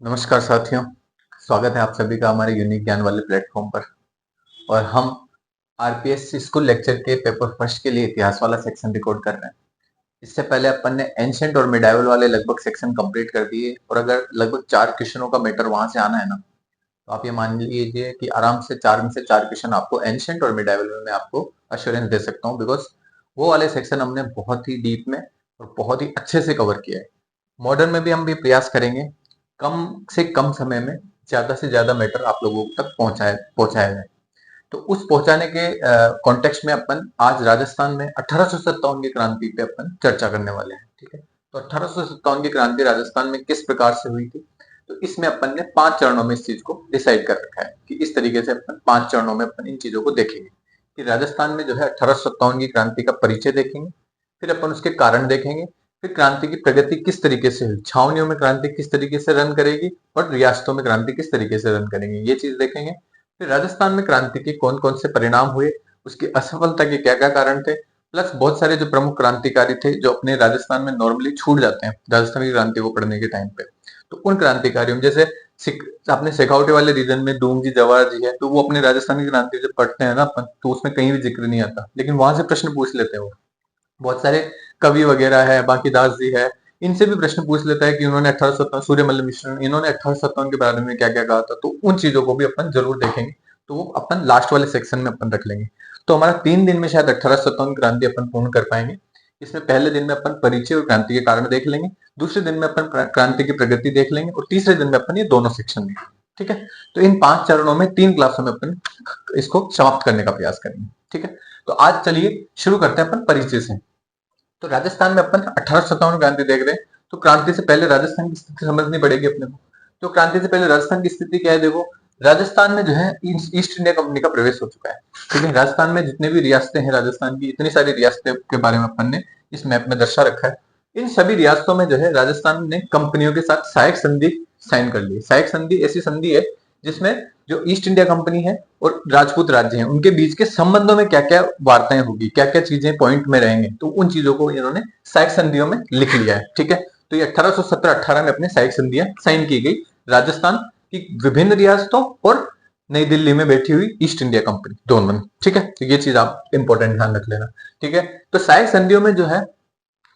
नमस्कार साथियों, स्वागत है आप सभी का हमारे यूनिक ज्ञान वाले प्लेटफॉर्म पर। और हम आरपीएस स्कूल लेक्चर के पेपर फर्स्ट के लिए इतिहास वाला सेक्शन रिकॉर्ड कर रहे हैं। इससे पहले अपन ने एंशिएंट और मिडाइवल वाले लगभग सेक्शन कंप्लीट कर दिए और अगर लगभग 4 क्वेश्चनों का मैटर वहां से आना है ना, तो आप ये मान लीजिए कि आराम से 4 में से 4 क्वेश्चन आपको एंशिएंट और मिडाइवल में मैं आपको अश्योरेंस दे सकता हूँ, बिकॉज वो वाले सेक्शन हमने बहुत ही डीप में और बहुत ही अच्छे से कवर किया है। मॉडर्न में भी हम भी प्रयास करेंगे कम से कम समय में ज्यादा से ज्यादा मैटर आप लोगों तक पहुंचाया जाए। तो उस पहुंचाने के कॉन्टेक्स्ट में अपन आज राजस्थान में 1857 की क्रांति पे अपन चर्चा करने वाले हैं। ठीक है, तो 1857 की क्रांति राजस्थान में किस प्रकार से हुई थी, तो इसमें अपन ने 5 चरणों में इस चीज को डिसाइड कर रखा है कि इस तरीके से अपन 5 चरणों में अपन इन चीजों को देखेंगे कि राजस्थान में जो है 1857 की क्रांति का परिचय देखेंगे, फिर अपन उसके कारण देखेंगे, फिर क्रांति की प्रगति किस तरीके से हुई, छावनियों में क्रांति किस तरीके से रन करेगी और रियासतों में क्रांति किस तरीके से रन करेंगे, ये चीज देखेंगे। फिर राजस्थान में क्रांति के कौन कौन से परिणाम हुए, उसकी असफलता के क्या क्या कारण थे, प्लस बहुत सारे जो प्रमुख क्रांतिकारी थे जो अपने राजस्थान में नॉर्मली छूट जाते हैं राजस्थान की क्रांति को पढ़ने के टाइम पे। तो उन क्रांतिकारियों में जैसे अपने शेखावटी वाले रीजन में दूंग जी जवाहर जी है, तो वो अपने राजस्थान की क्रांति जब पढ़ते हैं ना अपन, तो उसमें कहीं भी जिक्र नहीं आता, लेकिन वहां से प्रश्न पूछ लेते हैं वो। बहुत सारे कवि वगैरह है, बाकी दास जी है, इनसे भी प्रश्न पूछ लेता है कि उन्होंने 1857 सूर्यमल्ल मिश्र इन्होंने 1857 के बारे में क्या क्या कहा था, तो उन चीजों को भी अपन जरूर देखेंगे। तो वो अपन लास्ट वाले सेक्शन में अपन रख लेंगे। तो हमारा 3 दिन में शायद 1857 क्रांति अपन पूर्ण कर पाएंगे। इसमें पहले दिन में अपन परिचय और क्रांति के कारण देख लेंगे, दूसरे दिन में अपन क्रांति की प्रगति देख लेंगे और तीसरे दिन में अपन ये दोनों सेक्शन देखेंगे। ठीक है, तो इन 5 चरणों में 3 क्लासों में अपन इसको समाप्त करने का प्रयास करेंगे। ठीक है, तो आज चलिए शुरू करते हैं अपन परिचय से। तो राजस्थान में अपन 1857 क्रांति देख रहे हैं, तो क्रांति से पहले राजस्थान की स्थिति समझनी पड़ेगी अपने को। तो क्रांति से पहले राजस्थान की स्थिति क्या है, देखो राजस्थान में जो है ईस्ट इंडिया कंपनी का प्रवेश हो चुका है। ठीक है, राजस्थान में जितने भी रियासतें हैं राजस्थान की, इतनी सारी रियासतें के बारे में अपन ने इस मैप में दर्शा रखा है। इन सभी रियासतों में जो है राजस्थान ने कंपनियों के साथ सहायक संधि साइन कर ली। सहायक संधि ऐसी संधि है जिसमें जो ईस्ट इंडिया कंपनी है और राजपूत राज्य हैं उनके बीच के संबंधों में क्या क्या वार्ताएं होगी, क्या क्या चीजें पॉइंट में रहेंगे, तो उन चीजों को इन्होंने सहायक संधियों में लिख लिया है। ठीक है, तो ये 1817-18 में अपने सहायक संधियां साइन की गई राजस्थान की विभिन्न रियासतों और नई दिल्ली में बैठी हुई ईस्ट इंडिया कंपनी दोनों में। ठीक है, तो ये चीज आप इंपॉर्टेंट ध्यान रख लेना। ठीक है, तो सहायक संधियों में जो है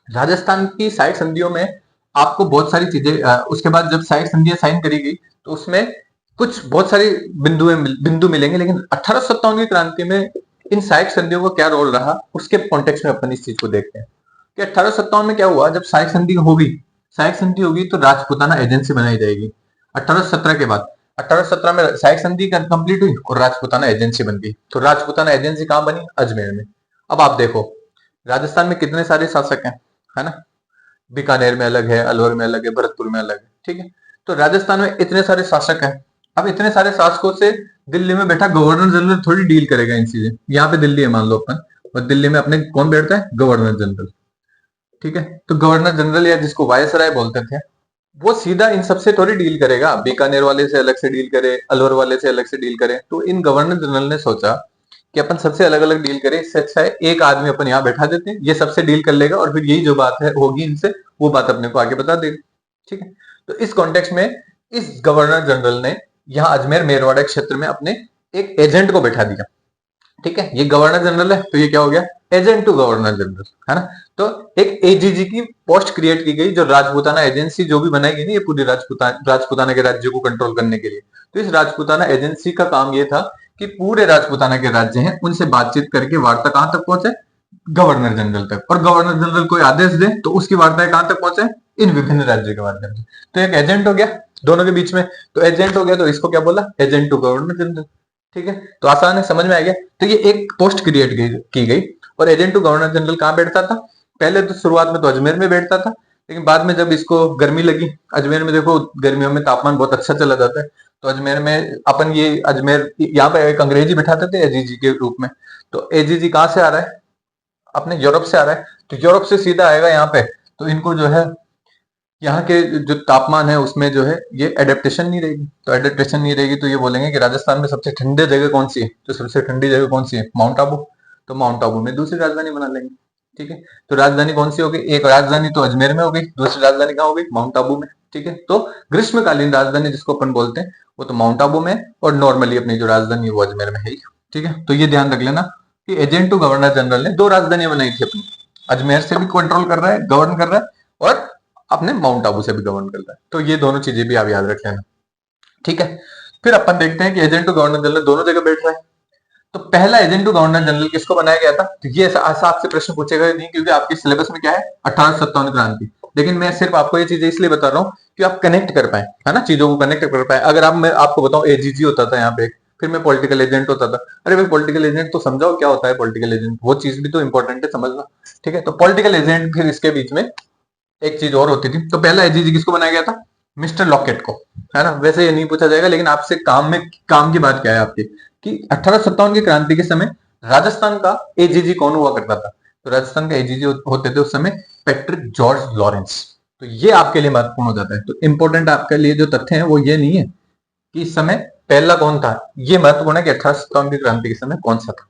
राजस्थान की सहायक संधियों में आपको बहुत सारी चीजें उसके बाद जब सहायक संधियां साइन करी गई तो उसमें कुछ बहुत सारे बिंदु मिलेंगे, लेकिन 1857 की क्रांति में इन सहायक संधियों का क्या रोल रहा उसके कॉन्टेक्स्ट में अपन इस चीज को देखते हैं कि 1857 में क्या हुआ। जब सहायक संधि होगी, सहायक संधि होगी तो राजपूताना एजेंसी बनाई जाएगी। 1817 के बाद 1817 में सहायक संधि कंप्लीट हुई और राजपूताना एजेंसी बन गई। तो राजपूताना एजेंसी कहां बनी? अजमेर में। अब आप देखो राजस्थान में कितने सारे शासक हैं, है ना? बीकानेर में अलग है, अलवर में अलग है, भरतपुर में अलग है। ठीक है, तो राजस्थान में इतने सारे शासक हैं। अब इतने सारे शासकों से दिल्ली में बैठा गवर्नर जनरल थोड़ी डील करेगा इन चीजें। यहाँ पे दिल्ली है मान लो अपन, और दिल्ली में अपने कौन बैठता है? Governor general. ठीक है, तो गवर्नर जनरल या जिसको वायसराय बोलते थे, वो सीधा इन सबसे थोड़ी डील करेगा, बीकानेर वाले से अलग से डील करे, अलवर वाले से अलग से डील करे। तो इन गवर्नर जनरल ने सोचा कि अपन सबसे अलग अलग डील करें, इससे अच्छा है एक आदमी अपन यहाँ बैठा देते हैं, ये सबसे डील कर लेगा और फिर यही जो बात है होगी इनसे, वो बात अपने को आगे बता देगा। ठीक है, तो इस कॉन्टेक्स्ट में इस गवर्नर जनरल ने यहाँ अजमेर मेरवाड़ा क्षेत्र में अपने एक एजेंट को बैठा दिया। ठीक है, ये गवर्नर जनरल है तो ये क्या हो गया? एजेंट टू गवर्नर जनरल, है ना? तो एक एजीजी की पोस्ट क्रिएट की गई, जो राजपूताना एजेंसी जो भी बनाई गई ना, ये पूरी राजपूताना के राज्य को कंट्रोल करने के लिए। तो इस राजपूताना एजेंसी का काम ये था कि पूरे राजपूताना के राज्य हैं उनसे बातचीत करके वार्ता कहां तक पहुंचे? गवर्नर जनरल तक। और गवर्नर जनरल कोई आदेश दे तो उसकी वार्ताएं कहां तक पहुंचे? इन विभिन्न राज्यों के माध्यम से। तो एक एजेंट हो गया दोनों के बीच में, तो एजेंट हो गया, तो इसको क्या बोला? Agent to governor general. ठीक है, तो आसान है, समझ में आ गया। तो ये एक पोस्ट क्रिएट की गई और एजेंट टू गवर्नर जनरल कहां बैठता था? पहले तो शुरुआत में तो अजमेर में बैठता था, लेकिन बाद में जब इसको गर्मी लगी, अजमेर में देखो गर्मियों में तापमान बहुत अच्छा चला जाता है, तो अजमेर में अपन ये अजमेर यहाँ पे एक अंग्रेजी बिठाते थे एजीजी के रूप में। तो एजीजी कहां से आ रहा है? अपने यूरोप से आ रहा है, तो यूरोप से सीधा आएगा यहाँ पे, तो इनको जो है यहाँ के जो तापमान है उसमें जो है ये एडेप्टेशन नहीं रहेगी। तो एडेप्टेशन नहीं रहेगी तो ये बोलेंगे कि राजस्थान में सबसे ठंडी जगह कौन सी है? तो सबसे ठंडी जगह कौन सी है? माउंट आबू। तो माउंट आबू में दूसरी राजधानी बना लेंगे। ठीक है, तो राजधानी कौन सी होगी? एक राजधानी तो अजमेर में हो गई, दूसरी राजधानी कहाँ हो गई? माउंट आबू में। ठीक है। तो ग्रीष्मकालीन राजधानी जिसको अपन बोलते हैं वो तो माउंट आबू में, और नॉर्मली अपनी जो राजधानी है वो अजमेर में है ही, ठीक है। तो ये ध्यान रख लेना कि एजेंट टू गवर्नर जनरल ने दो राजधानियां बनाई थी अपनी, अजमेर से भी कंट्रोल कर रहा है, गवर्न कर रहा है, और अपने माउंट आबू से भी गवर्न कर रहा है। तो ये दोनों चीजें भी आप याद रख लेना, ठीक है। फिर अपन देखते हैं कि एजेंट टू गवर्नर जनरल दोनों जगह बैठ रहा है। तो पहला एजेंट टू गवर्नर जनरल किसको बनाया गया था? तो ये ऐसा आपसे प्रश्न पूछेगा नहीं, क्योंकि आपके सिलेबस में क्या है 1857 क्रांति। लेकिन मैं सिर्फ आपको ये चीजें इसलिए बता रहा हूँ कि आप कनेक्ट कर पाए, है ना, चीजों को कनेक्ट कर पाए। अगर आप, मैं आपको बताऊं एजीजी होता था यहाँ पे, फिर मैं पॉलिटिकल एजेंट होता था। अरे भाई पॉलिटिकल एजेंट तो समझाओ क्या होता है पॉलिटिकल एजेंट, वो चीज भी तो इंपॉर्टेंट है समझना, ठीक है। तो पॉलिटिकल एजेंट, फिर इसके बीच में एक चीज और होती थी। तो पहला एजीजी किसको बनाया गया था? मिस्टर लॉकेट को, है ना। वैसे ये नहीं पूछा जाएगा, लेकिन आपसे काम की बात क्या है आपकी, कि 1857 की क्रांति के समय राजस्थान का एजीजी कौन हुआ करता था? तो राजस्थान का एजीजी होते थे उस समय पैट्रिक जॉर्ज लॉरेंस। तो ये आपके लिए महत्वपूर्ण हो जाता है। तो इंपॉर्टेंट आपके लिए जो तथ्य है वो ये नहीं है कि इस समय पहला कौन था, ये महत्वपूर्ण है कि 1857 की क्रांति के समय कौन सा था।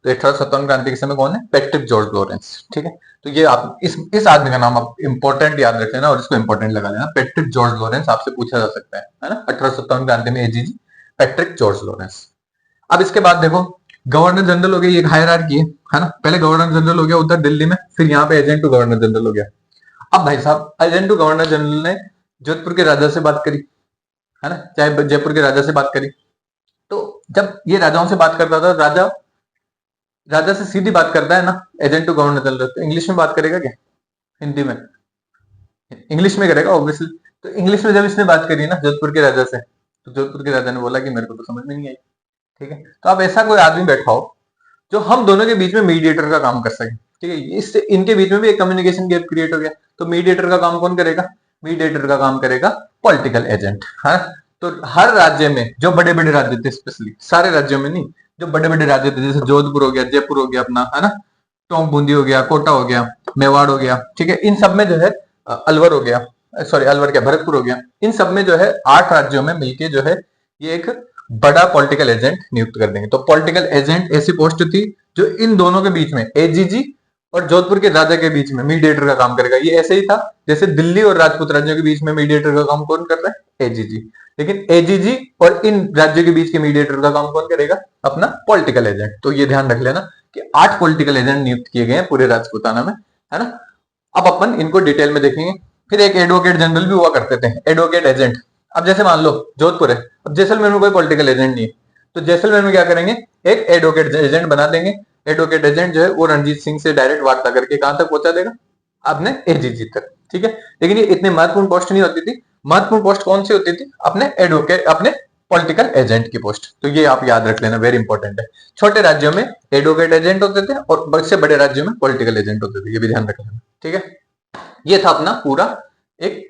तो 1857 क्रांति के समय कौन है? पैट्रिक जॉर्ज लॉरेंस, ठीक है। तो ये आप इस आदमी का नाम आप इंपॉर्टेंट याद रख लेना और इसको इंपॉर्टेंट लगा लेना। पैट्रिक जॉर्ज लॉरेंस आपसे पूछा जा सकता है ना। 1857 क्रांति में एजीजी पैट्रिक जॉर्ज लॉरेंस। अब इसके बाद देखो, गवर्नर जनरल हो गया, एक हायरार्की है ना। पहले गवर्नर जनरल हो गया उधर दिल्ली में, फिर यहाँ पे एजेंट टू गवर्नर जनरल हो गया। अब भाई साहब एजेंट टू गवर्नर जनरल ने जोधपुर के राजा से बात करी, है ना, चाहे जयपुर के राजा से बात करी। तो जब ये राजाओं से बात करता था, राजा राजा से सीधी बात करता है ना एजेंट टू गवर्नर जनरल, तो इंग्लिश में बात करेगा क्या, हिंदी में? इंग्लिश में करेगा ऑब्वियसली। तो इंग्लिश में जब इसने बात करी ना जोधपुर के राजा से, तो जोधपुर के राजा ने बोला कि मेरे को तो समझ में नहीं आई, ठीक है। तो अब ऐसा कोई आदमी बैठा हो जो हम दोनों के बीच में मीडिएटर का काम कर सके, ठीक है। इससे इनके बीच में भी एक कम्युनिकेशन गैप क्रिएट हो गया। तो मीडिएटर का काम कौन करेगा? मीडिएटर का काम करेगा पॉलिटिकल एजेंट, है। तो हर राज्य में जो बड़े बड़े राज्य थे, स्पेशली सारे राज्यों में नहीं, जो बड़े बड़े राज्य थे, जैसे जोधपुर हो गया, जयपुर हो गया अपना, है ना, टोंक बूंदी हो गया, कोटा हो गया, मेवाड़ हो गया, ठीक है। इन सब में जो है अलवर हो गया, सॉरी अलवर क्या, भरतपुर हो गया। इन सब में जो है 8 राज्यों में मिलके जो है ये एक बड़ा पॉलिटिकल एजेंट नियुक्त कर देंगे। तो पॉलिटिकल एजेंट ऐसी पोस्ट थी जो इन दोनों के बीच में, एजीजी और जोधपुर के राजा के बीच में मीडिएटर का काम करेगा। ये ऐसे ही था जैसे दिल्ली और राजपूत राज्यों के बीच में मीडिएटर का काम कौन कर रहा है? एजीजी। लेकिन एजीजी और इन राज्यों के बीच के मीडिएटर का काम कौन करेगा? अपना पॉलिटिकल एजेंट। तो ये ध्यान रख लेना कि 8 पॉलिटिकल एजेंट नियुक्त किए गए हैं पूरे राजपूताना में, है ना। अब अपन इनको डिटेल में देखेंगे। फिर एक एडवोकेट जनरल भी हुआ करते थे, एडवोकेट एजेंट। अब जैसे मान लो जोधपुर है, अब जैसलमेर में कोई पॉलिटिकल एजेंट नहीं है, तो जैसलमेर में क्या करेंगे? एक एडवोकेट एजेंट बना देंगे। एडवोकेट एजेंट जो है वो रणजीत सिंह से डायरेक्ट वार्ता करके कहां तक पहुंचा देगा? अपने एजीजी तक, ठीक है। लेकिन ये इतनी महत्वपूर्ण पोस्ट नहीं होती थी। महत्वपूर्ण पोस्ट कौन सी होती थी? अपने एडवोकेट, अपने पॉलिटिकल एजेंट की पोस्ट। तो ये आप याद रख लेना, वेरी इंपॉर्टेंट है। छोटे राज्यों में एडवोकेट एजेंट होते थे और से बड़े राज्यों में पॉलिटिकल एजेंट होते थे, ये भी ध्यान रख लेना, ठीक है। ये था अपना पूरा एक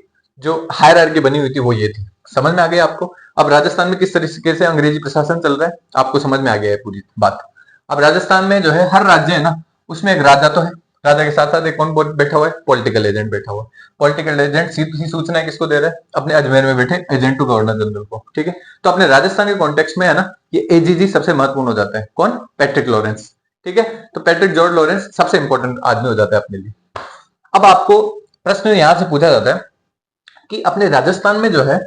जो हायरार्की बनी हुई थी वो ये थी। समझ में आ गया आपको? अब राजस्थान में किस तरीके से अंग्रेजी प्रशासन चल रहा है आपको समझ में आ गया है पूरी बात। अब राजस्थान में जो है हर राज्य है ना, उसमें एक राजा तो है, राजा के साथ साथ एक कौन बैठा हुआ है? पॉलिटिकल एजेंट बैठा हुआ है। पॉलिटिकल एजेंट सीधी सूचना किसको दे रहा है? अपने अजमेर में बैठे एजेंट टू गवर्नर जनरल को, ठीक है। तो अपने राजस्थान के कॉन्टेक्स्ट में है ना, ये एजीजी सबसे महत्वपूर्ण हो जाता है। कौन? पैट्रिक लॉरेंस, ठीक है। तो पैट्रिक जॉर्ज लॉरेंस सबसे इंपॉर्टेंट आदमी हो जाता है अपने लिए। अब आपको प्रश्न यहां से पूछा जाता है कि अपने राजस्थान में जो है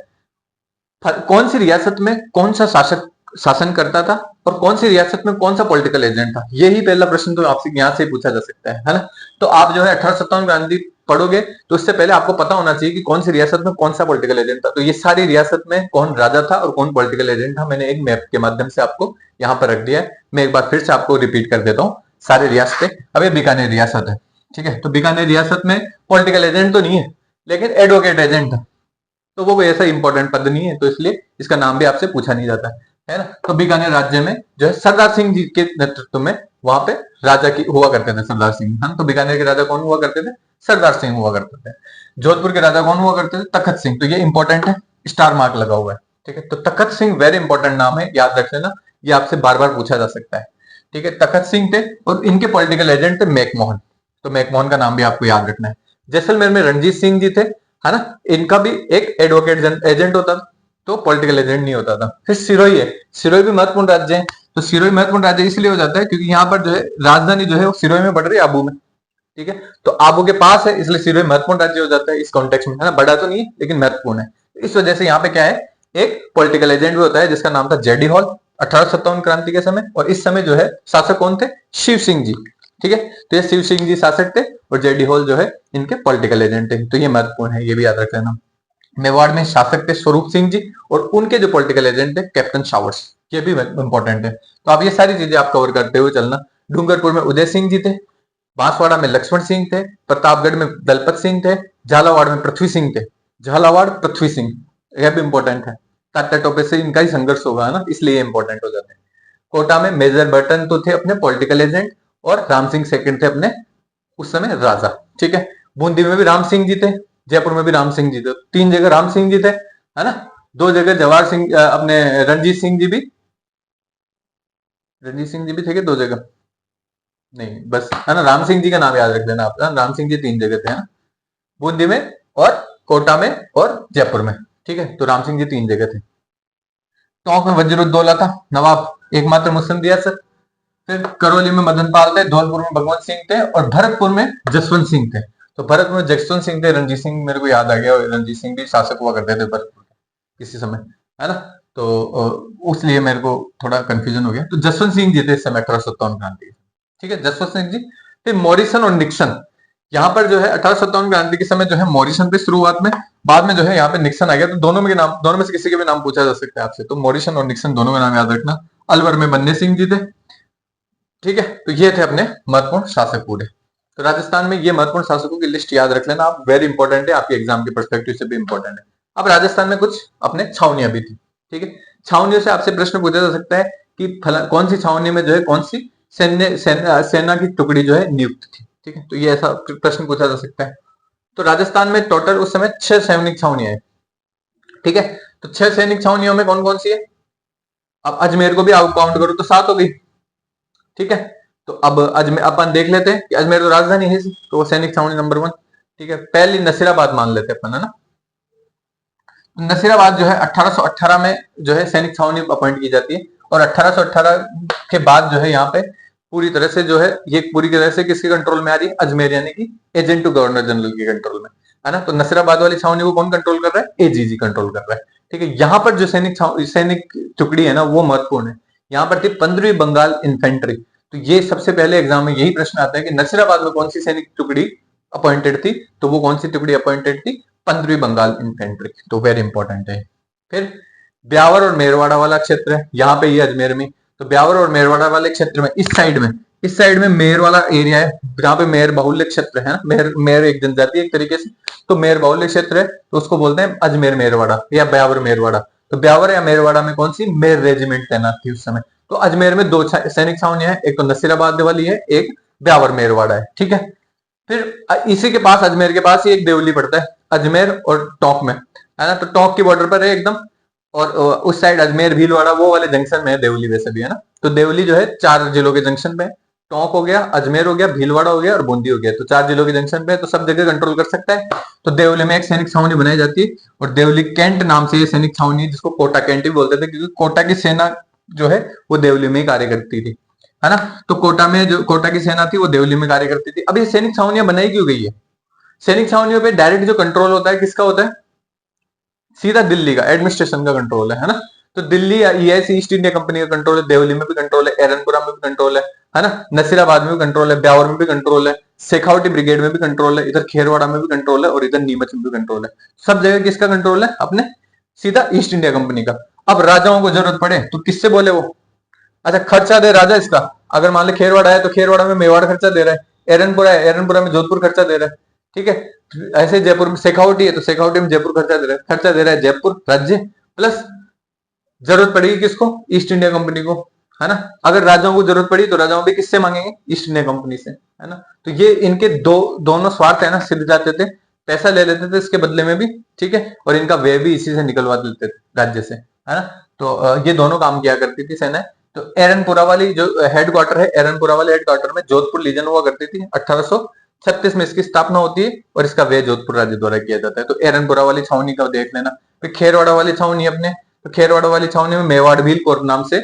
कौन सी रियासत में कौन सा शासक शासन करता था और कौन सी रियासत में कौन सा पॉलिटिकल एजेंट था। यही पहला प्रश्न तो आपसे यहां से पूछा जा सकता है ना। तो आप जो है 1857 क्रांति पढ़ोगे तो उससे पहले आपको पता होना चाहिए कि कौन सी रियासत में कौन सा पॉलिटिकल एजेंट था। तो ये सारी रियासत में कौन राजा था और कौन पॉलिटिकल एजेंट था, मैंने एक मैप के माध्यम से आपको यहाँ पर रख दिया है। मैं एक बार फिर से आपको रिपीट कर देता हूँ सारे रियासतें। अब ये बीकानेर रियासत है, ठीक है। तो बीकानेर रियासत में पॉलिटिकल एजेंट तो नहीं है, लेकिन एडवोकेट एजेंट है। तो वो कोई ऐसा इंपॉर्टेंट पद नहीं है, तो इसलिए इसका नाम भी आपसे पूछा नहीं जाता है ना। तो बीकानेर राज्य में जो है सरदार सिंह जी के नेतृत्व में वहां पे राजा की हुआ करते थे, सरदार सिंह। हाँ, तो बीकानेर के राजा कौन हुआ करते थे? सरदार सिंह हुआ करते थे। जोधपुर के राजा कौन हुआ करते थे? तखत सिंह। तो ये इंपॉर्टेंट है, स्टार मार्क लगा हुआ है, ठीक है। तो तखत सिंह वेरी इंपॉर्टेंट नाम है, याद रख लेना, ये आपसे बार बार पूछा जा सकता है, ठीक है। तखत सिंह थे और इनके पॉलिटिकल एजेंट थे मैकमोहन। तो मैकमोहन का नाम भी आपको याद रखना है। जैसलमेर में रणजीत सिंह जी थे, है ना, इनका भी एक एडवोकेट एजेंट होता था, तो पॉलिटिकल एजेंट नहीं होता था। फिर सिरोही है, सिरोही भी महत्वपूर्ण राज्य है। तो सिरोही महत्वपूर्ण राज्य इसलिए हो जाता है क्योंकि यहाँ पर जो है राजधानी जो है वो सिरोही में पड़ रही है, आबू में, ठीक है। तो आबू के पास है इसलिए सिरोही महत्वपूर्ण राज्य हो जाता है इस कॉन्टेक्स्ट में, है ना, बड़ा तो नहीं लेकिन महत्वपूर्ण है। इस वजह से यहाँ पे क्या है, एक पॉलिटिकल एजेंट भी होता है जिसका नाम था जेडी हॉल 1857 क्रांति के समय, और इस समय जो है शासक कौन थे, शिव सिंह जी। ठीक है, तो ये शिव सिंह जी शासक थे और जेडी हॉल जो है इनके पॉलिटिकल एजेंट थे। तो ये महत्वपूर्ण है, ये भी याद रख लेना। मेवाड़ में शासक थे स्वरूप सिंह जी और उनके जो पॉलिटिकल एजेंट थे कैप्टन शावर्स, ये भी इंपॉर्टेंट है। तो आप ये सारी चीजें आप कवर करते हुए चलना। डूंगरपुर में उदय सिंह जी थे, बांसवाड़ा में लक्ष्मण सिंह थे, प्रतापगढ़ में दलपत सिंह थे, झालावाड़ में पृथ्वी सिंह थे। झालावाड़ पृथ्वी सिंह, यह भी इंपॉर्टेंट है, तात्या टोपे से इनका ही संघर्ष होगा, है ना, इसलिए इंपॉर्टेंट हो जाते हैं। कोटा में मेजर बर्टन तो थे अपने पॉलिटिकल एजेंट और राम सिंह सेकंड थे अपने उस समय राजा। ठीक है, बूंदी में भी राम सिंह जी थे, जयपुर में भी राम सिंह जी थे, 3 जगह राम सिंह जी थे, है ना। 2 जगह जवाहर सिंह अपने रणजीत सिंह जी भी, रणजीत सिंह जी भी थे कि 2 जगह नहीं, बस, है ना, राम सिंह जी का नाम याद रख लेना आप, राम सिंह जी 3 जगह थे, है ना, बूंदी में और कोटा में और जयपुर में। ठीक है, तो राम सिंह जी 3 जगह थे। टोंक में वज्रुद्दौला था नवाब एकमात्र मुस्लिम रियासत। फिर करौली में मदन पाल थे, धौलपुर में भगवंत सिंह थे और भरतपुर में जसवंत सिंह थे। तो भरतपुर में जसवंत सिंह थे, रणजीत सिंह मेरे को याद आ गया, और रणजीत सिंह भी शासक हुआ करते थे भरतपुर किसी समय, है ना। तो उसलिए मेरे को थोड़ा कंफ्यूजन हो गया। तो जसवंत सिंह जी थे इस समय 1857 क्रांति। ठीक है, जसवंत सिंह जी। फिर मॉरिसन और निक्सन, यहाँ पर जो है 1857 क्रांति के समय जो है मॉरिसन पे शुरुआत में, बाद में जो है यहाँ पे निक्सन आ गया। तो दोनों में के नाम, दोनों में से किसी के भी नाम पूछा जा सकता है आपसे, तो मॉरिसन और निक्सन दोनों के नाम याद रखना। अलवर में बन्ने सिंह जी थे। ठीक है, तो ये थे अपने महत्वपूर्ण शासक पूरे। तो राजस्थान में ये महत्वपूर्ण शासकों की लिस्ट याद रख लेना आप, वेरी इंपॉर्टेंट है, आपके एग्जाम के परस्पेक्टिव से भी इंपॉर्टेंट है। अब राजस्थान में कुछ अपने छावनियां भी थी। ठीक है, छावनियों से आपसे प्रश्न पूछा जा सकता है कि कौन सी छावनी में जो है कौन सी सेना की टुकड़ी जो है नियुक्त थी। ठीक है, तो ये ऐसा प्रश्न पूछा जा सकता है। तो राजस्थान में टोटल उस समय 6 सैनिक छावनियां हैं। ठीक है, तो 6 सैनिक छावनियों में कौन कौन सी है, अब अजमेर को भी आप काउंट करो तो 7 हो गई। ठीक है, तो अब अजमेर अपन देख लेते हैं कि अजमेर तो राजधानी है, तो वो सैनिक छावनी नंबर 1। ठीक है, पहली नसीराबाद मान लेते हैं अपन, है ना। नसीराबाद जो है 1818 में जो है सैनिक छावनी अपॉइंट की जाती है, और 1818 के बाद जो है यहाँ पे पूरी तरह से जो है ये पूरी तरह से किसके कंट्रोल में आ रही है, अजमेर, यानी कि एजेंट टू गवर्नर जनरल के कंट्रोल में, है ना। तो नसीराबाद वाली छावनी को कौन कंट्रोल कर रहा है, एजीजी कंट्रोल कर रहा है। ठीक है, यहाँ पर जो सैनिक टुकड़ी है ना वो महत्वपूर्ण है। यहाँ पर थी 15वीं बंगाल इन्फेंट्री। तो ये सबसे पहले एग्जाम में यही प्रश्न आता है कि नसीराबाद में कौन सी सैनिक टुकड़ी अपॉइंटेड थी, तो वो कौन सी टुकड़ी अपॉइंटेड थी, 15वीं बंगाल इन्फेंट्री। तो वेरी इंपॉर्टेंट है। फिर ब्यावर और मेरवाड़ा वाला क्षेत्र है, यहाँ पे ये अजमेर में। तो ब्यावर और मेरवाड़ा वाले क्षेत्र में इस साइड में मेर वाला एरिया है, जहाँ पे मेर बाहुल्य क्षेत्र है ना, मेर एक जनजाति एक तरीके से, तो मेर बाहुल्य क्षेत्र है, तो उसको बोलते हैं अजमेर मेरवाड़ा या ब्यावर मेरवाड़ा। तो ब्यावर या मेरवाड़ा में कौन सी मेर रेजिमेंट तैनात थी उस समय। तो अजमेर में 2 सैनिक छावनियां हैं, एक तो नसीराबाद वाली है, एक ब्यावर मेरवाड़ा है। ठीक है, फिर इसी के पास अजमेर के पास ही एक देवली पड़ता है, अजमेर और टोंक में, है ना। तो टोंक की बॉर्डर पर है एकदम, और उस साइड अजमेर भीलवाड़ा वो वाले जंक्शन में है देवली, वैसे भी, है ना। तो देवली जो है 4 जिलों के जंक्शन पे है, टोंक हो गया, अजमेर हो गया, भीलवाड़ा हो गया और बूंदी हो गया। तो 4 जिलों के जंक्शन पे है, तो सब जगह कंट्रोल कर सकता है। तो देवली में एक सैनिक छावनी बनाई जाती है, और देवली कैंट नाम से ये सैनिक छावनी है, जिसको कोटा कैंट भी बोलते थे, क्योंकि कोटा की सेना जो है वो देवली में ही कार्य करती थी, है ना। तो कोटा में जो कोटा की सेना थी वो देवली में कार्य करती थी। अब ये सैनिक छावनियां बनाई क्यों गई है, सैनिक छावनियों पे डायरेक्ट जो कंट्रोल होता है किसका होता है, सीधा दिल्ली का एडमिनिस्ट्रेशन का कंट्रोल है ना। तो Delhi EIC east India company का कंट्रोल है, देवली में भी कंट्रोल है, एरनपुरा में भी कंट्रोल है ना, नसीराबाद में भी कंट्रोल है, ब्यावर में भी कंट्रोल है, शेखावटी ब्रिगेड में भी कंट्रोल है, इधर खेरवाड़ा में भी कंट्रोल है और इधर नीमच में भी कंट्रोल है। सब जगह किसका कंट्रोल है, अपने सीधा ईस्ट इंडिया कंपनी का। अब राजाओं को जरूरत पड़े तो किससे बोले वो, अच्छा खर्चा दे राजा इसका, अगर मान लो खेरवाड़ा है तो खेरवाड़ा में मेवाड़ खर्चा दे रहा है, एरनपुरा है एरनपुरा में जोधपुर खर्चा दे रहा है। ठीक है, ऐसे जयपुर में शेखावटी है तो शेखावटी में जयपुर खर्चा दे रहा है जयपुर राज्य, प्लस जरूरत पड़ेगी किसको, ईस्ट इंडिया कंपनी को, है ना। अगर राजाओं को जरूरत पड़ी तो राजाओं भी किससे मांगेंगे, ईस्ट इंडिया कंपनी से, है ना। तो ये इनके दोनों स्वार्थ है ना सिद्ध जाते थे, पैसा ले लेते थे इसके बदले में भी। ठीक है, और इनका व्यय भी इसी से निकलवा देते थे राज्य से, है ना। तो ये दोनों काम किया करती थी सेना। तो एरनपुरा वाली जो हेडक्वार्टर है, एरनपुरा वाले हेडक्वार्टर में जोधपुर लीजन हुआ करती थी। 1836 में इसकी स्थापना होती है और इसका व्यय जोधपुर राज्य द्वारा किया जाता है। तो एरनपुरा वाली छावनी का देख लेना। फिर खेरवाड़ा वाली छावनी अपने, तो खेरवाड़ा वाली छावनी में मेवाड़ भील कोर नाम से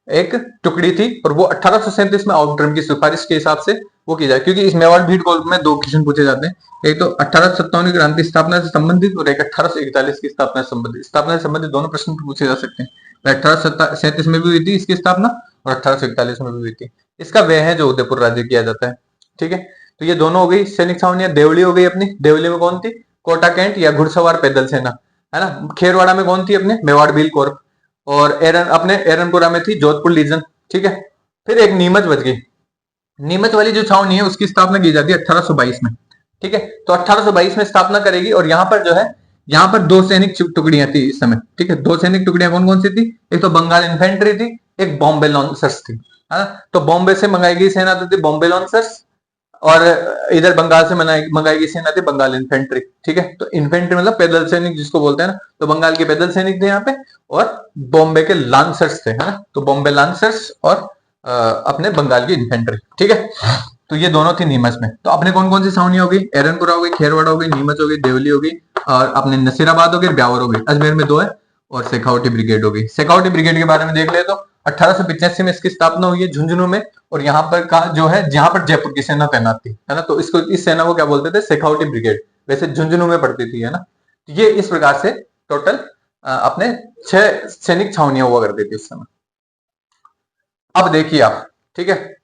एक टुकड़ी थी और वो 1837 में आउटरम की सिफारिश के हिसाब से वो की जाए, क्योंकि इस मेवाड़ भीड़ गोल्ड में दो क्वेश्चन पूछे जाते हैं, एक तो 1857 की क्रांति स्थापना से संबंधित और एक 1841 की स्थापना से संबंधित। स्थापना से संबंधित दोनों प्रश्न पूछे जा सकते हैं। 1837 में भी हुई थी इसकी स्थापना और 1841 में भी हुई थी। इसका वह है जो उदयपुर राज्य किया जाता है। ठीक है, तो ये दोनों हो गई सैनिक छावनियां। देवली हो गई अपनी, देवली में कौन थी? कोटा कैंट या घुड़सवार पैदल सेना, है ना। खेरवाड़ा में कौन थी अपने? मेवाड़ भील कौर। और अपने एरनपुरा में थी जोधपुर लीजन। ठीक है, फिर एक नीमच बच गई। नीमच वाली जो छावनी है उसकी स्थापना की जाती है 1822 में। ठीक है, तो 1822 में स्थापना करेगी और यहाँ पर जो है, यहाँ पर दो सैनिक टुकड़ियां थी इस समय। ठीक है, दो सैनिक टुकड़ियां कौन कौन सी थी? एक तो बंगाल इन्फेंट्री थी, एक बॉम्बे लॉन्सर्स थी, है ना। तो बॉम्बे से मंगाई गई सेना तो थी बॉम्बे लॉन्सर्स, और इधर बंगाल से मंगाई गई सेना थी बंगाल इन्फेंट्री। ठीक है, तो इन्फेंट्री मतलब पैदल सैनिक जिसको बोलते हैं ना, तो बंगाल के पैदल सैनिक थे यहाँ पे, और बॉम्बे के लांसर्स थे, है ना। तो बॉम्बे लांसर्स और अपने बंगाल की इन्फेंट्री। ठीक है, तो ये दोनों थी नीमच में। तो अपने कौन कौन सी छावनी हो गई? एरनपुरा हो गई, खेरवाड़ा हो गई, नीमच हो गई, देवली हो गई, और अपने नसीराबाद हो गई, ब्यावर हो गई। अजमेर में दो है, और शेखावटी ब्रिगेड हो गई। शेखावटी ब्रिगेड के बारे में देख ले तो 1885 में इसकी स्थापना हुई है झुंझुनू में, और यहाँ पर का जो है जहां पर जयपुर की सेना तैनात थी, है ना। तो इसको, इस सेना को क्या बोलते थे? शेखावटी ब्रिगेड। वैसे झुंझुनू में पड़ती थी, है ना। ये इस प्रकार से टोटल अपने 6 सैनिक छावनियां हुआ करती थी उस समय। अब देखिए आप, ठीक है,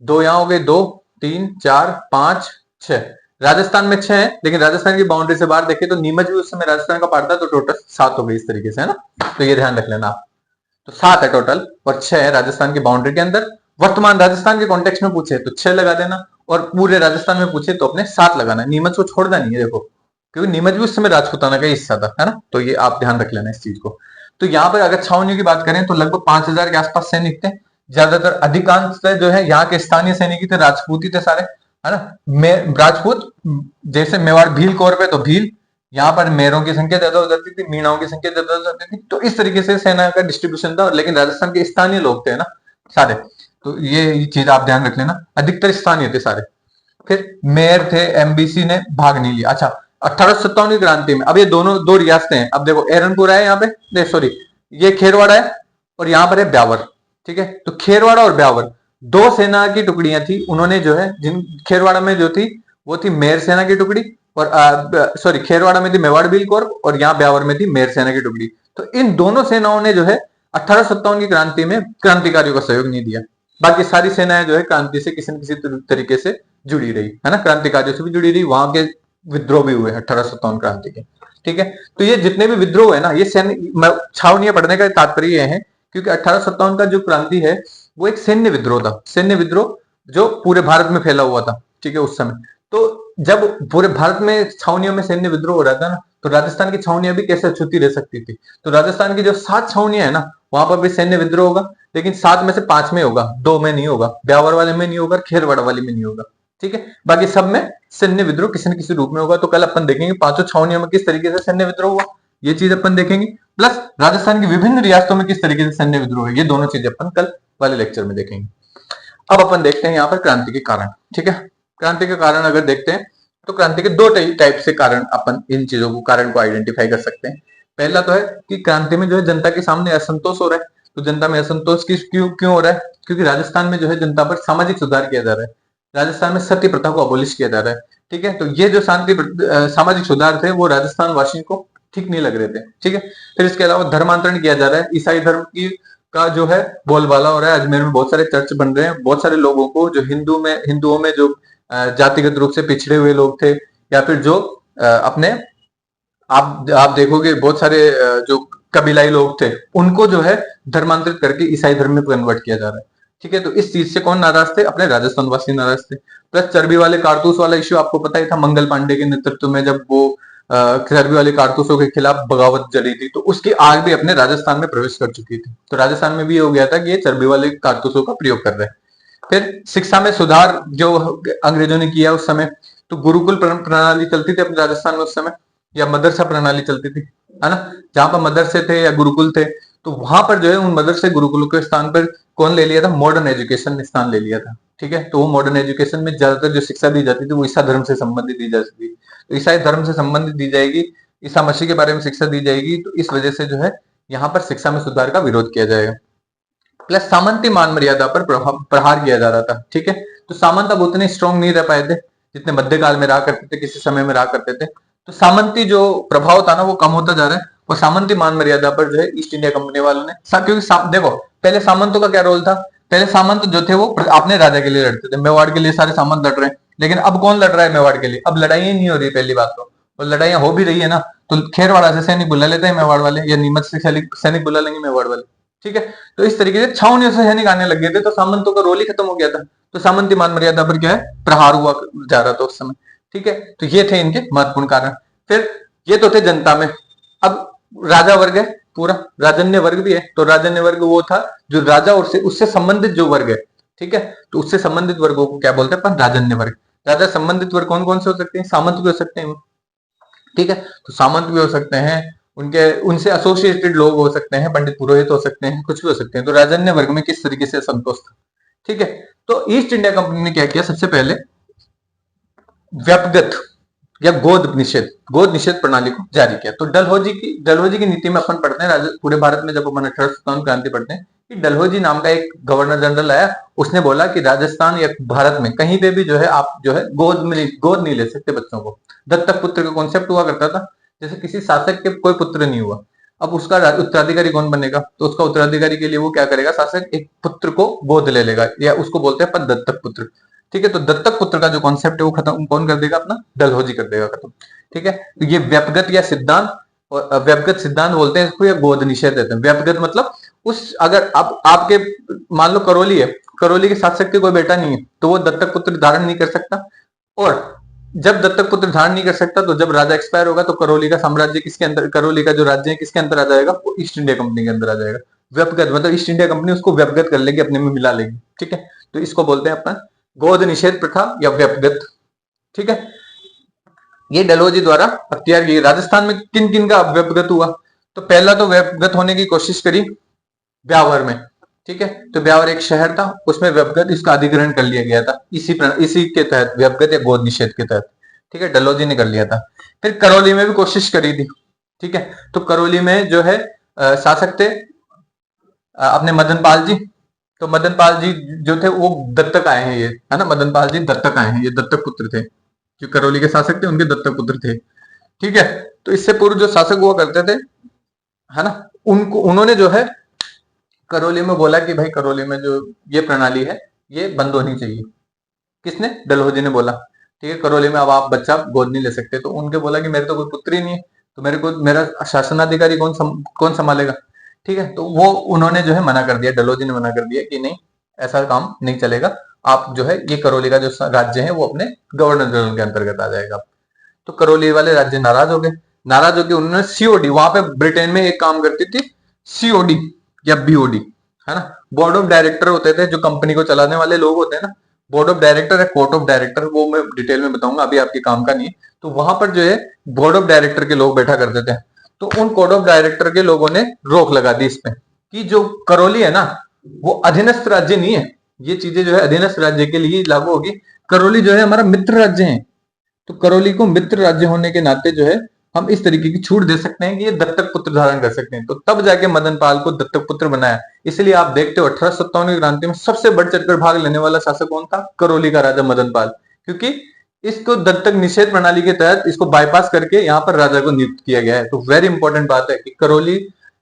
दो यहां हो गए, 2 3 4 5 6। राजस्थान में 6 है, लेकिन राजस्थान की बाउंड्री से बाहर देखें तो नीमच भी उस समय राजस्थान का पार्ट था, तो टोटल 7 हो गई इस तरीके से, है ना। तो ये ध्यान रख लेना आप। तो 7 है टोटल, और 6 है राजस्थान की बाउंड्री के अंदर। वर्तमान राजस्थान के कॉन्टेक्स्ट में पूछे तो 6 लगा देना, और पूरे राजस्थान में पूछे तो अपने 7 लगाना। नीमच को छोड़ना नहीं है, देखो, क्योंकि नीमच भी उस समय राजपूताना का हिस्सा था, है ना। तो ये आप ध्यान रख लेना इस चीज को। तो यहाँ पर अगर छावनियों की बात करें तो लगभग 5000 के आसपास सैनिक थे। ज्यादातर अधिकांश जो है यहाँ के स्थानीय सैनिक थे, राजपूती थे सारे, है ना। राजपूत, जैसे मेवाड़ भील कौर पे तो भील, यहाँ पर मेरों की संख्या ज्यादा हो जाती थी, मीणाओं की संख्या ज्यादा हो जाती थी। तो इस तरीके से सेना का डिस्ट्रीब्यूशन था, लेकिन राजस्थान के स्थानीय लोग थे ना सारे। तो ये चीज आप ध्यान रख लेना, अधिकतर स्थानीय थे सारे। फिर मेयर थे, एमबीसी ने भाग नहीं लिया। अच्छा, 1857 की क्रांति में अब ये दोनों दो रियासतें हैं। अब देखो एरनपुरा है यहाँ पे, सॉरी ये खेरवाड़ा है, और यहाँ पर है ब्यावर। ठीक है, तो खेरवाड़ा और ब्यावर दो सेना की टुकड़ियां थी। उन्होंने जो है, जिन खेरवाड़ा में जो थी वो थी मेर सेना की टुकड़ी, और सॉरी खेरवाड़ा में थी मेवाड़ भील कौर, और यहाँ ब्यावर में थी मेर सेना की टुकड़ी। तो इन दोनों सेनाओं ने जो है 1857 की क्रांति में क्रांतिकारियों का सहयोग नहीं दिया। बाकी सारी सेनाएं जो है क्रांति से किसी न किसी तरीके से जुड़ी रही, है ना। क्रांतिकारियों से भी जुड़ी रही, वहां के विद्रोह भी हुए 1857 क्रांति के। ठीक है, तो ये जितने भी विद्रोह है ना, ये सैन्य छावनियां पढ़ने का तात्पर्य है, क्योंकि 1857 का जो क्रांति है वो एक सैन्य विद्रोह था। सैन्य विद्रोह जो पूरे भारत में फैला हुआ था, ठीक है, उस समय। तो जब पूरे भारत में छावनियों में सैन्य विद्रोह हो रहा था ना, तो राजस्थान की छावनियां भी कैसे छुट्टी रह सकती थी। तो राजस्थान की जो 7 छावनियां है ना, वहां पर भी सैन्य विद्रोह होगा, लेकिन 7 में से 5 में होगा, 2 में नहीं होगा, ब्यावर वाले में नहीं होगा, खेरवाड़ा वाले में नहीं होगा। ठीक है, बाकी सब में सैन्य विद्रोह किसी न किसी रूप में होगा। तो कल अपन देखेंगे 5 छावनियों में किस तरीके से सैन्य विद्रोह हुआ, ये चीज अपन देखेंगे। प्लस राजस्थान की विभिन्न रियासतों में किस तरीके से सैन्य विद्रोह है, ये दोनों चीजें अपन कल वाले लेक्चर में देखेंगे। अब अपन देखते हैं यहाँ पर क्रांति के कारण। ठीक है, क्रांति के कारण अगर देखते हैं तो क्रांति के 2 टाइप से कारण अपन इन चीजों को, कारण को आइडेंटिफाई कर सकते हैं। पहला तो है कि क्रांति में जो है जनता के सामने असंतोष हो रहा है। तो जनता में असंतोष क्यों हो रहा है? क्योंकि राजस्थान में जो है जनता पर सामाजिक सुधार किया जा रहा है। राजस्थान में सती प्रथा को अबोलिश किया जा रहा है। ठीक है, तो ये जो सामाजिक सुधार थे वो राजस्थान वासियों को ठीक नहीं लग रहे थे। ठीक है, फिर इसके अलावा धर्मांतरण किया जा रहा है। ईसाई धर्म की का जो है बोलबाला हो रहा है। अजमेर में बहुत सारे चर्च बन रहे हैं। बहुत सारे लोगों को जो हिंदुओं में जो जातिगत रूप से पिछड़े हुए लोग थे, या फिर जो अपने आप देखोगे बहुत सारे जो कबीलाई लोग थे, उनको जो है धर्मांतरित करके ईसाई धर्म में कन्वर्ट किया जा रहा है। ठीक है, तो इस चीज से कौन नाराज थे? अपने राजस्थान वासी नाराज थे। प्लस चर्बी वाले कारतूस वाला इश्यू आपको पता ही था, मंगल पांडे के नेतृत्व में जब वो चर्बी वाले कारतूसों के खिलाफ बगावत जली थी, तो उसकी आग भी अपने राजस्थान में प्रवेश कर चुकी थी। तो राजस्थान में भी हो गया था कि ये चर्बी वाले कारतूसों का प्रयोग कर रहे हैं। फिर शिक्षा में सुधार जो अंग्रेजों ने किया उस समय, तो गुरुकुल प्रणाली चलती थी अपने राजस्थान में उस समय, या मदरसा प्रणाली चलती थी, है ना। जहां पर मदरसे थे या गुरुकुल थे, तो वहां पर जो है उन मदरसे गुरुकुल के स्थान पर कौन ले लिया था? मॉडर्न एजुकेशन ने स्थान ले लिया था। ठीक है, तो वो मॉडर्न एजुकेशन में ज्यादातर जो शिक्षा दी जाती थी वो ईसा धर्म से संबंधित दी जाती थी। तो ईसाई धर्म से संबंधित दी जाएगी, ईसा मसीह के बारे में शिक्षा दी जाएगी, तो इस वजह से जो है यहाँ पर शिक्षा में सुधार का विरोध किया जाएगा। प्लस सामंती मान मर्यादा पर प्रहार किया जा रहा था। ठीक है, तो सामंत अब उतने स्ट्रॉन्ग नहीं रह पाए थे जितने मध्यकाल में रहा करते थे, किसी समय में रहा करते थे। तो सामंती जो प्रभाव था ना वो कम होता जा रहा है, और सामंती मान मर्यादा पर जो है ईस्ट इंडिया कंपनी वालों ने क्योंकि देखो पहले सामंतों का क्या रोल था, पहले सामंत जो थे वो अपने राजा के लिए लड़ते थे, मेवाड़ के लिए सारे सामंत लड़ रहे हैं, लेकिन अब कौन लड़ रहा है मेवाड़ के लिए, अब लड़ाई नहीं हो रही पहली बात तो, और लड़ाइयां हो भी रही है ना तो खेरवाड़ा से सैनिक बुला लेते हैं मेवाड़ वाले, या नीमच से सैनिक बुला लेंगे मेवाड़ वाले। ठीक है, तो इस तरीके से छावनियों से सैनिक आने लग गए थे, तो सामंतों का रोल ही खत्म हो गया था। तो सामंती मान मर्यादा पर क्या है, प्रहार हुआ जा रहा था उस समय। ठीक है, तो ये थे इनके महत्वपूर्ण कारण। फिर ये तो थे जनता में। अब राजा वर्ग है, पूरा राजन्य वर्ग भी है, तो राजन्य वर्ग वो था जो राजा और उससे संबंधित जो वर्ग है। ठीक है, तो उससे संबंधित वर्गों को क्या बोलते हैं अपन, राजन्य वर्ग। राजा संबंधित वर्ग कौन कौन से हो सकते हैं, सामंत भी हो सकते हैं। ठीक है, तो सामंत भी हो सकते हैं, उनके उनसे एसोसिएटेड लोग हो सकते हैं, पंडित पुरोहित हो सकते हैं, कुछ भी हो सकते हैं। तो राजन्य वर्ग में किस तरीके से असंतोष था। ठीक है, तो ईस्ट इंडिया कंपनी ने क्या किया, सबसे पहले व्यपगत या गोद निषेध प्रणाली को जारी किया। तो डलहौजी की नीति में अपन पढ़ते हैं पूरे भारत में, जब अपन 1857 क्रांति पढ़ते हैं कि डलहौजी नाम का एक गवर्नर जनरल आया, उसने बोला कि राजस्थान या भारत में कहीं पे भी जो है आप जो है गोद नहीं ले सकते बच्चों को। दत्तक पुत्र का कॉन्सेप्ट हुआ करता था, जैसे किसी शासक के कोई पुत्र नहीं हुआ, अब उसका उत्तराधिकारी कौन बनेगा, तो उसका उत्तराधिकारी के लिए वो क्या करेगा, शासक एक पुत्र को गोद ले लेगा, या उसको बोलते हैं अपन दत्तक पुत्र। ठीक है, तो दत्तक पुत्र का जो कॉन्सेप्ट है वो खत्म कौन कर देगा, अपना डलहौजी कर देगा खत्म। ठीक है, तो ये व्यपगत या सिद्धांत, और व्यपगत सिद्धांत बोलते हैं इसको, या गोद निषेध देते हैं। व्यपगत मतलब उस अगर आप आपके मान लो करोली है, करोली के शासक के कोई बेटा नहीं है, तो वो दत्तक पुत्र धारण नहीं कर सकता। और जब दत्तक पुत्र धारण नहीं कर सकता, तो जब राजा एक्सपायर होगा तो करोली का साम्राज्य किसके अंदर, करोली का जो राज्य है किसके अंदर आ जाएगा, वो ईस्ट इंडिया कंपनी के अंदर आ जाएगा। व्यपगत मतलब ईस्ट इंडिया कंपनी उसको व्यपगत कर लेगी, अपने में मिला लेगी। ठीक है, तो इसको बोलते हैं अपना गोद निषेध प्रथा या व्यपगत। ठीक है, ये डलहौजी द्वारा अख्तियार की। राजस्थान में किन किन का व्यपगत हुआ, तो पहला तो व्यपगत होने की कोशिश करी ब्यावर में। ठीक है, तो ब्यावर एक शहर था, उसमें व्यपगत इसका अधिग्रहण कर लिया गया था, इसी के तहत व्यपगत या गोद निषेध के तहत। ठीक है, डलहौजी ने कर लिया था। फिर करौली में भी कोशिश करी थी। ठीक है, तो करौली में जो है शासक थे अपने मदन पाल जी। तो मदन पाल जी जो थे वो दत्तक आए हैं, ये है ना, मदन पाल जी दत्तक आए हैं, ये दत्तक पुत्र थे, जो करौली के शासक थे उनके दत्तक पुत्र थे। ठीक है, तो इससे पूर्व जो शासक हुआ करते थे, है ना, उनको उन्होंने जो है करौली में बोला कि भाई करोली में जो ये प्रणाली है ये बंद होनी चाहिए। किसने, डलहौजी ने बोला। ठीक है, करौली में अब आप बच्चा गोद नहीं ले सकते, तो उनके बोला कि मेरे तो कोई पुत्र ही नहीं है, तो मेरे को मेरा शासनाधिकारी कौन संभालेगा। ठीक है, तो वो उन्होंने जो है मना कर दिया, डलहौजी ने मना कर दिया कि नहीं, ऐसा काम नहीं चलेगा, आप जो है ये करौली का जो राज्य है वो अपने गवर्नर जनरल के अंतर्गत आ जाएगा। तो करौली वाले राज्य नाराज हो गए, नाराज होकर उन्होंने सीओडी, वहां पे ब्रिटेन में एक काम करती थी सीओडी या बीओडी, है ना, बोर्ड ऑफ डायरेक्टर होते थे, जो कंपनी को चलाने वाले लोग होते हैं ना, बोर्ड ऑफ डायरेक्टर है, कोर्ट ऑफ डायरेक्टर, वो मैं डिटेल में बताऊंगा, अभी आपके काम का नहीं है। तो वहां पर जो है बोर्ड ऑफ डायरेक्टर के लोग बैठा करते थे, तो उन कोर्ट ऑफ डायरेक्टर के लोगों ने रोक लगा दी इस पे कि जो करौली है ना वो अधीनस्थ राज्य नहीं है, ये चीजें जो है अधीनस्थ राज्य के लिए लागू होगी। करौली जो है हमारा मित्र राज्य है, तो करौली को मित्र राज्य होने के नाते जो है हम इस तरीके की छूट दे सकते हैं कि ये दत्तक पुत्र धारण कर सकते हैं। तो तब जाके मदन पाल को दत्तक पुत्र बनाया। इसलिए आप देखते हो 1857 की क्रांति में सबसे बढ़ चढ़कर भाग लेने वाला शासक कौन था, करौली का राजा मदन पाल, क्योंकि इसको दत्तक निषेध प्रणाली के तहत इसको बाईपास करके यहाँ पर राजा को नियुक्त किया गया है। तो वेरी इंपॉर्टेंट बात है कि करौली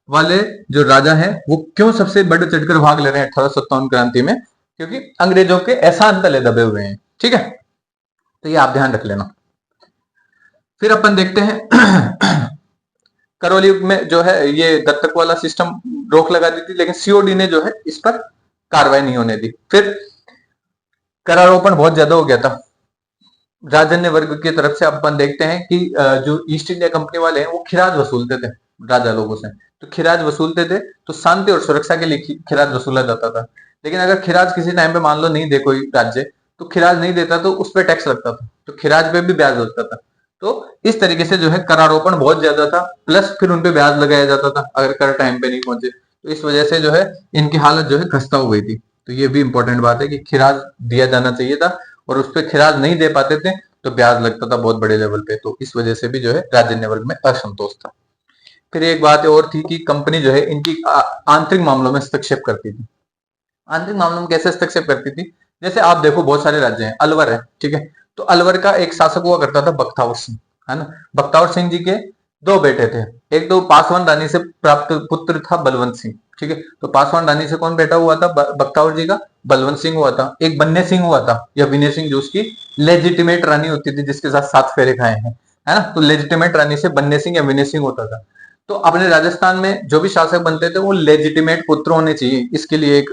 वाले जो राजा है वो क्यों सबसे बढ़ चढ़कर भाग ले रहे हैं 1857 क्रांति में, क्योंकि अंग्रेजों के एहसान तले दबे हुए हैं। ठीक है, तो ये आप ध्यान रख लेना। फिर अपन देखते हैं करौली में जो है ये दत्तक वाला सिस्टम रोक लगा दी थी, लेकिन सीओडी ने जो है इस पर कार्रवाई नहीं होने दी। फिर करारोपण बहुत ज्यादा हो गया था राजन्य वर्ग की तरफ से। अपन देखते हैं कि जो ईस्ट इंडिया कंपनी वाले हैं वो खिराज वसूलते थे राजा लोगों से, तो खिराज वसूलते थे तो शांति और सुरक्षा के लिए खिराज वसूला जाता था। लेकिन अगर खिराज किसी टाइम पे मान लो नहीं दे कोई राज्य, तो खिराज नहीं देता तो उस पर टैक्स लगता था, तो खिराज पे भी ब्याज लगता था। तो इस तरीके से जो है करारोपण बहुत ज्यादा था, प्लस फिर उनपे ब्याज लगाया जाता था अगर कर टाइम पे नहीं पहुंचे। तो इस वजह से जो है इनकी हालत जो है खस्ता हो गई थी। तो ये भी इंपॉर्टेंट बात है कि खिराज दिया जाना चाहिए था, और उस पर खिराज नहीं दे पाते थे तो ब्याज लगता था बहुत बड़े लेवल पे। तो इस वजह से भी जो है राजन्य वर्ग में असंतोष था। फिर एक बात और थी कि कंपनी जो है इनकी आंतरिक मामलों में हस्तक्षेप करती थी। आंतरिक मामलों में कैसे हस्तक्षेप करती थी? जैसे आप देखो बहुत सारे राज्य हैं, अलवर है, ठीक है, तो अलवर का एक शासक हुआ करता था बख्तावर सिंह, है ना। बख्तावर सिंह जी के दो बेटे थे, एक तो पासवान रानी से प्राप्त पुत्र था बलवंत सिंह, ठीक है, तो पासवान रानी से कौन बेटा हुआ था? बख्तावर जी का बलवंत सिंह हुआ था। एक बन्ने सिंह हुआ था, या विनय सिंह, जो उसकी लेजिटिमेट रानी होती थी, जिसके साथ 7 फेरे खाए हैं, है ना, तो लेजिटिमेट रानी से बन्ने सिंह या विनय सिंह होता था। तो अपने राजस्थान में जो भी शासक बनते थे वो लेजिटिमेट पुत्र होने चाहिए, इसके लिए एक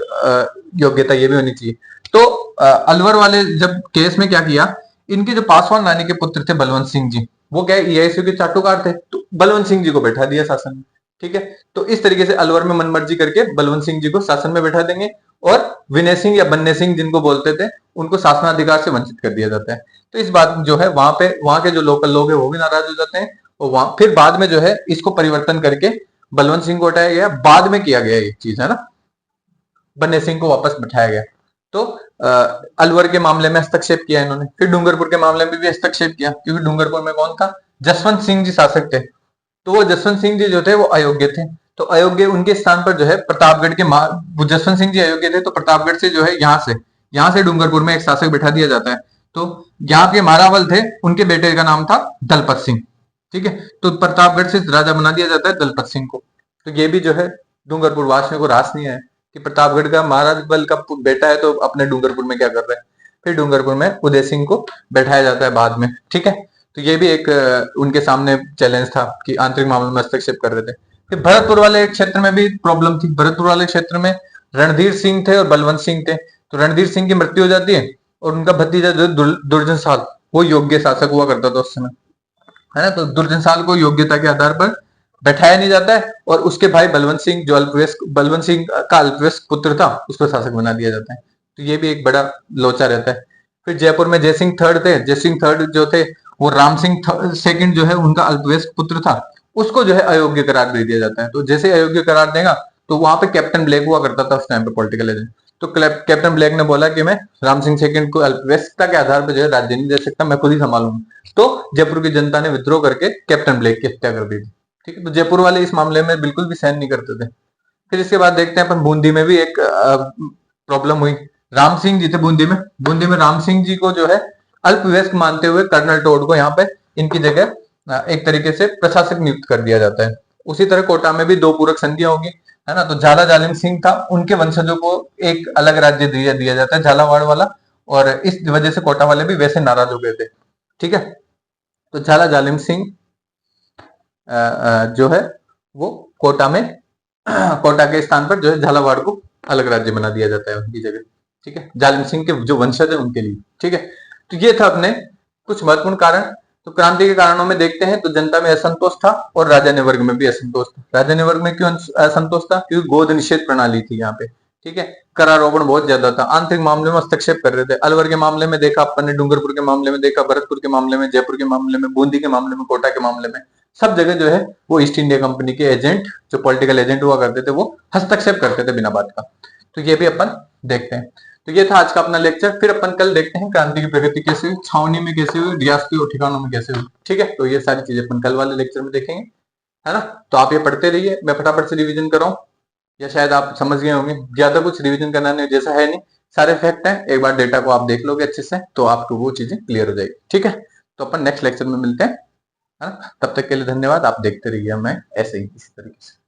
योग्यता ये भी होनी चाहिए। तो अलवर वाले जब केस में क्या किया, इनके जो पासवान रानी के पुत्र थे बलवंत सिंह जी, वो क्या ईआईसी के चाटुकार थे, तो बलवंत सिंह जी को बैठा दिया शासन में, ठीक है। तो इस तरीके से अलवर में मनमर्जी करके बलवंत सिंह जी को शासन में बैठा देंगे, और विनय सिंह या बन्ने सिंह जिनको बोलते थे, उनको शासनाधिकार से वंचित कर दिया जाता है। तो इस बात जो है वहां पे, वहां के जो लोकल लोग हैं वो भी नाराज हो जाते हैं, और वहां फिर बाद में जो है इसको परिवर्तन करके बलवंत सिंह को हटाया गया, बाद में किया गया ये चीज, है ना, बन्ने सिंह को वापस बिठाया गया। तो अलवर के मामले में हस्तक्षेप किया इन्होंने, फिर डूंगरपुर के मामले में भी हस्तक्षेप किया, क्योंकि डूंगरपुर में कौन था? जसवंत सिंह जी शासक थे, तो वो जसवंत सिंह जी जो थे वो अयोग्य थे, तो अयोग्य उनके स्थान पर जो है प्रतापगढ़ के वो जसवंत सिंह जी अयोग्य थे, तो प्रतापगढ़ से जो है यहाँ से डूंगरपुर में एक शासक बिठा दिया जाता है। तो यहाँ के मारावल थे, उनके बेटे का नाम था दलपत सिंह, ठीक है, तो प्रतापगढ़ से राजा बना दिया जाता है दलपत सिंह को। तो ये भी जो है डूंगरपुर वासियों को रास नहीं है कि प्रतापगढ़ का महाराज का बेटा है, तो अपने डूंगरपुर में क्या कर रहा है। फिर डूंगरपुर में उदय सिंह को बैठाया जाता है बाद में, ठीक है। तो ये भी एक उनके सामने चैलेंज था कि आंतरिक मामलों में हस्तक्षेप कर रहे थे। फिर भरतपुर वाले क्षेत्र में भी प्रॉब्लम थी। भरतपुर वाले क्षेत्र में रणधीर सिंह थे और बलवंत सिंह थे, तो रणधीर सिंह की मृत्यु हो जाती है, और उनका भतीजा जो दुर्जन साल, वो योग्य शासक हुआ करता था उस समय, है ना। तो दुर्जन साल को योग्यता के आधार पर बैठाया नहीं जाता है, और उसके भाई बलवंत सिंह जो अल्पवयस्क, बलवंत सिंह का अल्पवयस्क पुत्र था, उसको शासक बना दिया जाता है। तो ये भी एक बड़ा लोचा रहता है। फिर जयपुर में जयसिंह थर्ड थे, जयसिंह थर्ड जो थे वो राम सिंह सेकंड जो है उनका अल्पवयस्क पुत्र था, उसको जो है अयोग्य करार दे दिया जाता है। तो जैसे अयोग्य करार देगा, तो वहां पे कैप्टन ब्लैक हुआ करता था उस टाइम पे पॉलिटिकल एजेंट, तो कैप्टन ब्लैक ने बोला कि मैं राम सिंह सेकंड को अल्पवयस्कता के आधार पर जो है राज्य नहीं दे सकता, मैं खुद ही संभालूंगा। तो जयपुर की जनता ने विद्रोह करके कैप्टन ब्लैक की हत्या कर दी थी, ठीक है। तो जयपुर वाले इस मामले में बिल्कुल भी सहन नहीं करते थे। फिर इसके बाद देखते हैं अपन बूंदी में भी एक प्रॉब्लम हुई। राम सिंह जी थे बूंदी में राम सिंह जी को जो है अल्पवयस्क मानते हुए कर्नल टोड को यहाँ पे इनकी जगह एक तरीके से प्रशासक नियुक्त कर दिया जाता है। उसी तरह कोटा में भी 2 पूरक संधियां होगी, है ना। तो झाला जालिम सिंह था, उनके वंशजों को एक अलग राज्य दिया जाता है, झालावाड़ वाला, और इस वजह से कोटा वाले भी वैसे नाराज हो गए थे, ठीक है। तो झाला जालिम सिंह जो है वो कोटा में कोटा के स्थान पर जो है झालावाड़ को अलग राज्य बना दिया जाता है उनकी जगह, ठीक है, जालिम सिंह के जो वंशज है उनके लिए, ठीक है। तो ये था अपने कुछ महत्वपूर्ण कारण। तो क्रांति के कारणों में देखते हैं, तो जनता में असंतोष था और राजन्य वर्ग में भी असंतोष था। राजन्य वर्ग में क्यों असंतोष था? क्योंकि गोद निषेध प्रणाली थी यहाँ पे, ठीक है, करारोपण बहुत ज्यादा था, आंतरिक मामले में हस्तक्षेप कर रहे थे। अलवर के मामले में देखा अपन ने, डूंगरपुर के मामले में देखा, भरतपुर के मामले में, जयपुर के मामले में, बूंदी के मामले में, कोटा के मामले में, सब जगह जो है वो ईस्ट इंडिया कंपनी के एजेंट, जो पॉलिटिकल एजेंट हुआ करते थे, वो हस्तक्षेप करते थे बिना बात का। तो ये भी अपन देखते हैं। तो ये था आज का अपना लेक्चर। फिर अपन कल देखते हैं क्रांति की प्रगति कैसे हुई, छावनी में कैसे हुई, रियासती और ठिकानों में कैसे हुई, ठीक है। तो ये सारी चीजें अपन कल वाले लेक्चर में देखेंगे, है ना। तो आप ये पढ़ते रहिए, मैं फटाफट से रिवीजन कर रहा हूँ, या शायद आप समझ गए होंगे, ज्यादा कुछ रिवीजन करना नहीं जैसा है नहीं, सारे फैक्ट हैं, एक बार डेटा को आप देख लोगे अच्छे से तो आपको वो चीजें क्लियर हो जाएगी, ठीक है। तो अपन नेक्स्ट लेक्चर में मिलते हैं, है ना। तब तक के लिए धन्यवाद। आप देखते रहिए, मैं ऐसे ही इसी तरीके से।